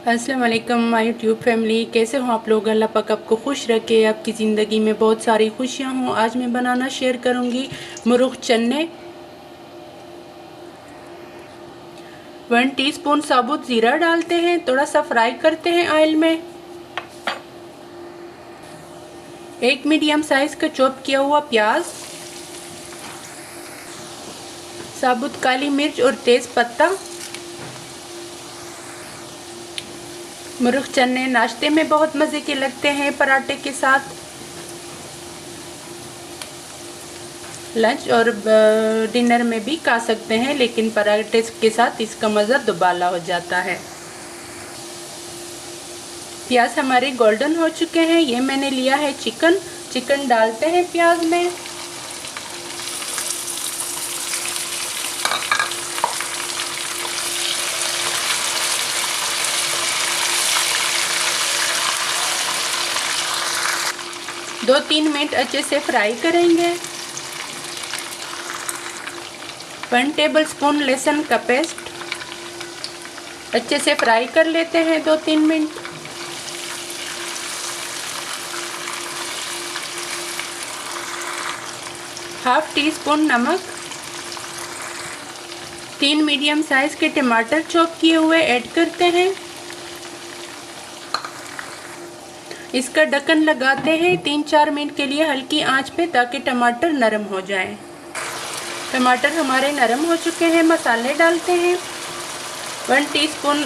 अस्सलाम वालेकुम my YouTube family, कैसे हो आप लोग। अल्लाह पाक आपको खुश रखे, आपकी ज़िंदगी में बहुत सारी खुशियाँ हों। आज मैं बनाना शेयर करूँगी मुरुख चने। 1 टीस्पून साबुत ज़ीरा डालते हैं, थोड़ा सा फ्राई करते हैं ऑयल में। 1 मीडियम साइज़ का चॉप किया हुआ प्याज, साबुत काली मिर्च और तेज़ पत्ता। मुरुख चने नाश्ते में बहुत मज़े के लगते हैं, पराठे के साथ, लंच और डिनर में भी खा सकते हैं, लेकिन पराठे के साथ इसका मज़ा दुबाला हो जाता है। प्याज हमारे गोल्डन हो चुके हैं। ये मैंने लिया है चिकन डालते हैं प्याज में। दो 3 मिनट अच्छे से फ्राई करेंगे। 1 टेबलस्पून लहसुन का पेस्ट अच्छे से फ्राई कर लेते हैं 2-3 मिनट। हाफ टी स्पून नमक, 3 मीडियम साइज के टमाटर चॉप किए हुए ऐड करते हैं। इसका ढक्कन लगाते हैं 3-4 मिनट के लिए हल्की आंच पे, ताकि टमाटर नरम हो जाए। टमाटर हमारे नरम हो चुके हैं। मसाले डालते हैं। 1 टीस्पून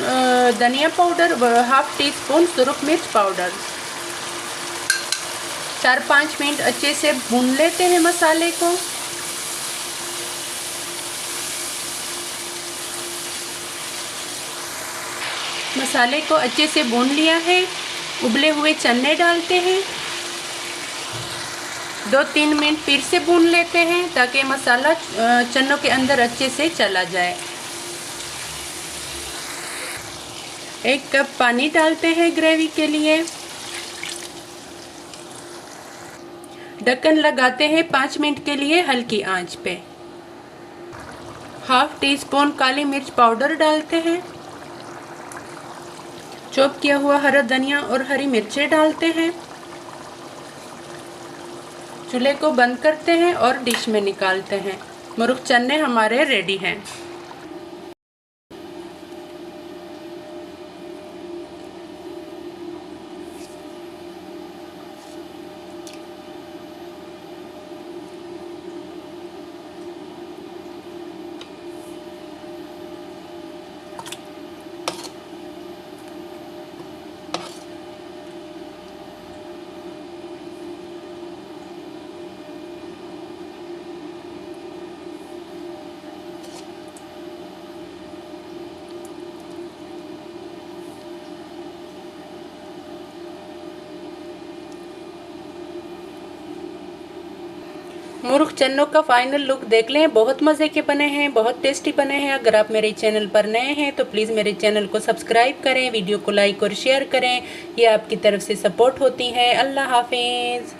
धनिया पाउडर, हाफ टी स्पून सुरख मिर्च पाउडर। 4-5 मिनट अच्छे से भून लेते हैं मसाले को। मसाले को अच्छे से भून लिया है। उबले हुए चने डालते हैं। 2-3 मिनट फिर से भून लेते हैं, ताकि मसाला चनों के अंदर अच्छे से चला जाए। 1 कप पानी डालते हैं ग्रेवी के लिए। ढक्कन लगाते हैं 5 मिनट के लिए हल्की आंच पे। हाफ टी स्पून काली मिर्च पाउडर डालते हैं। चॉप किया हुआ हरा धनिया और हरी मिर्चें डालते हैं। चूल्हे को बंद करते हैं और डिश में निकालते हैं। मुरुख चने हमारे रेडी हैं। मुरुख चन्नों का फाइनल लुक देख लें। बहुत मज़े के बने हैं, बहुत टेस्टी बने हैं। अगर आप मेरे चैनल पर नए हैं तो प्लीज़ मेरे चैनल को सब्सक्राइब करें, वीडियो को लाइक और शेयर करें। ये आपकी तरफ से सपोर्ट होती है। अल्लाह हाफिज़।